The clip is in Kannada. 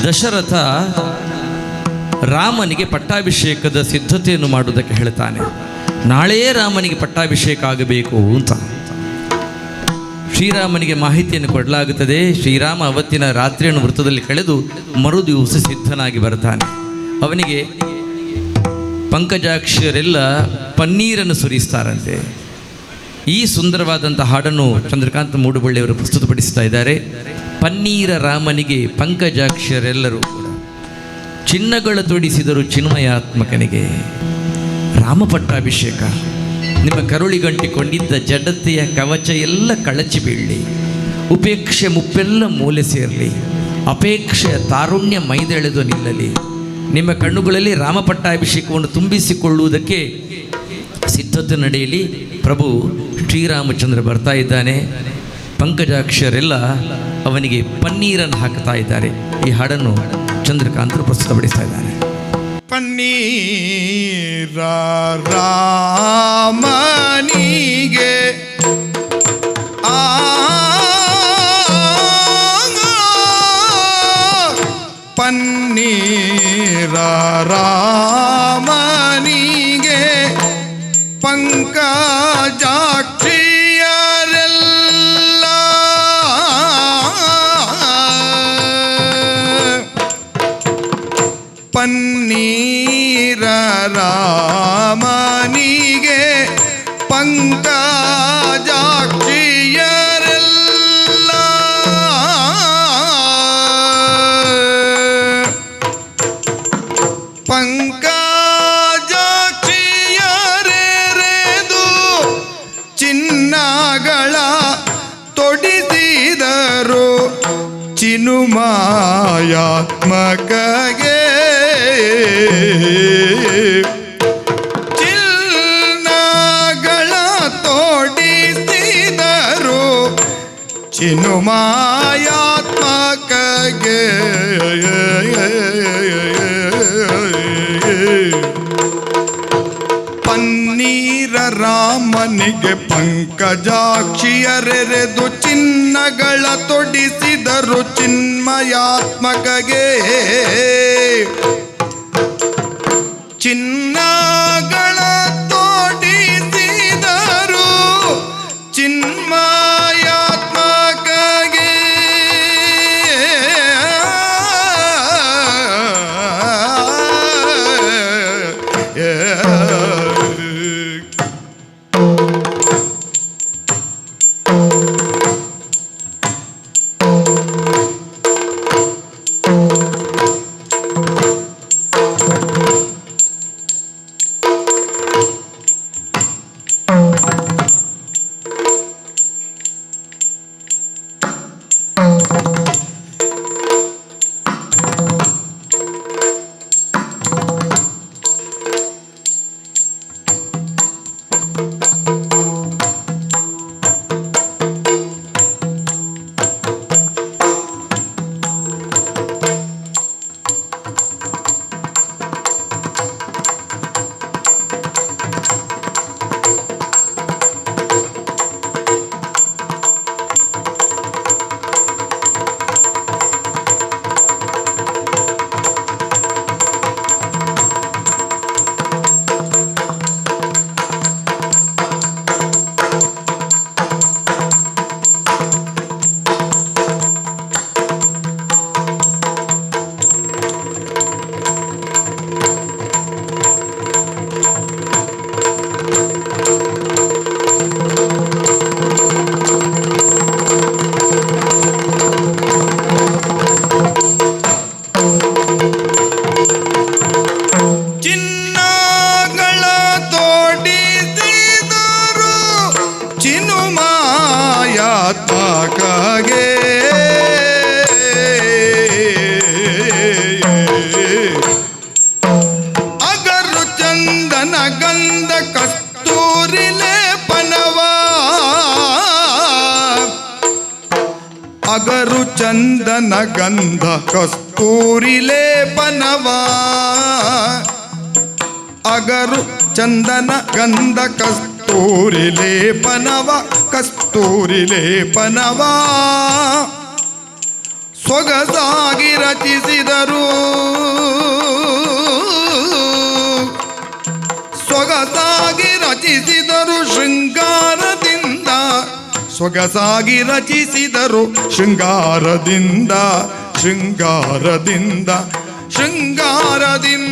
ದಶರಥ ರಾಮನಿಗೆ ಪಟ್ಟಾಭಿಷೇಕದ ಸಿದ್ಧತೆಯನ್ನು ಮಾಡುವುದಕ್ಕೆ ಹೇಳ್ತಾನೆ. ನಾಳೇ ರಾಮನಿಗೆ ಪಟ್ಟಾಭಿಷೇಕ ಆಗಬೇಕು ಅಂತ ಶ್ರೀರಾಮನಿಗೆ ಮಾಹಿತಿಯನ್ನು ಕೊಡಲಾಗುತ್ತದೆ. ಶ್ರೀರಾಮ ಅವತ್ತಿನ ರಾತ್ರಿಯನ್ನು ವೃತ್ತದಲ್ಲಿ ಕಳೆದು ಮರುದಿವಸ ಸಿದ್ಧನಾಗಿ ಬರ್ತಾನೆ. ಅವನಿಗೆ ಪಂಕಜಾಕ್ಷರೆಲ್ಲ ಪನ್ನೀರನ್ನು ಸುರಿಸ್ತಾರಂತೆ. ಈ ಸುಂದರವಾದಂಥ ಹಾಡನ್ನು ಚಂದ್ರಕಾಂತ ಮೂಡುಬಳ್ಳಿಯವರು ಪ್ರಸ್ತುತಪಡಿಸ್ತಾ ಇದ್ದಾರೆ. ಪನ್ನೀರ ರಾಮನಿಗೆ ಪಂಕಜಾಕ್ಷರೆಲ್ಲರೂ ಕೂಡ ಚಿನ್ನಗಳ ತೊಡಿಸಿದರು ಚಿನ್ಮಯಾತ್ಮಕನಿಗೆ. ರಾಮ ಪಟ್ಟಾಭಿಷೇಕ ನಿಮ್ಮ ಕರುಳಿಗಂಟಿಕೊಂಡಿದ್ದ ಜಡತೆಯ ಕವಚ ಎಲ್ಲ ಕಳಚಿ ಬೀಳಲಿ, ಉಪೇಕ್ಷೆ ಮುಪ್ಪೆಲ್ಲ ಮೂಲೆ ಸೇರಲಿ, ಅಪೇಕ್ಷೆಯ ತಾರುಣ್ಯ ಮೈದೆಳೆದು ನಿಲ್ಲಲಿ. ನಿಮ್ಮ ಕಣ್ಣುಗಳಲ್ಲಿ ರಾಮ ಪಟ್ಟಾಭಿಷೇಕವನ್ನು ತುಂಬಿಸಿಕೊಳ್ಳುವುದಕ್ಕೆ ಸಿದ್ಧತೆ ನಡೆಯಲಿ. ಪ್ರಭು ಶ್ರೀರಾಮಚಂದ್ರ ಬರ್ತಾ ಇದ್ದಾನೆ. ಪಂಕಜಾಕ್ಷರೆಲ್ಲ ಅವನಿಗೆ ಪನ್ನೀರನ್ನು ಹಾಕ್ತಾ ಇದ್ದಾರೆ. ಈ ಹಾಡನ್ನು ಚಂದ್ರಕಾಂತರು ಪ್ರಸ್ತುತಪಡಿಸ್ತಾ ಇದ್ದಾರೆ. ಪನ್ನೀರ ರಾಮನಿಗೆ ಪನ್ನೀರ ರಾಮನಿಗೆ ಪಂಕಜಾಕ್ಷಿಯರೆಲ್ಲ ಪನ್ನೀರ ರಾಮನಿಗೆ ಪಂಕಜಾಕ್ಷಿಯರೆಲ್ಲ ಪಂಕಜಾಕ್ಷಿಯರೆರೆದು ಚಿನ್ನಗಳ ತೊಡಿಸಿದರು ಚಿನುಮಾಯಾತ್ಮಕಗೆ. ಚಿನ್ನಗಳ ತೋಡಿಸಿದರು ಚಿನುಮಾಯಾತ್ಮಕಗೆ. ಪನ್ನೀರ ರಾಮನಿಗೆ ಪಂಕಜಾಕ್ಷಿಯರೆರೆದು ಚಿನ್ನಗಳ ತೊಡಿಸಿದರು ಚಿನ್ಮಯಾತ್ಮಕಗೆ. ಚಿನ್ನಗಳ ತೋಡಿಸಿದರು ಚಿನ್ಮಯಾತ್ಮಕಗೆ. ಚಿನುಮಾಯಾತ್ಮಕಗೆ. ಅಗರು ಚಂದನ ಗಂಧ ಕಸ್ತೂರಿ ಲೇಪನವ, ಅಗರು ಚಂದನ ಗಂಧ ಕಸ್ತೂರಿ ಲೇಪನವ, ಅಗರು ಚಂದನ ಗಂಧ ಕಸ್ತೂರಿ ಲೇಪನವ, ಕಸ್ತೂರಿ ಲೇಪನವ ಸೊಗಸಾಗಿ ರಚಿಸಿದರು ಸೊಗಸಾಗಿ ರಚಿಸಿದರು ಶೃಂಗಾರದಿಂದ ಸೊಗಸಾಗಿ ರಚಿಸಿದರು ಶೃಂಗಾರದಿಂದ ಶೃಂಗಾರದಿಂದ ಶೃಂಗಾರದಿಂದ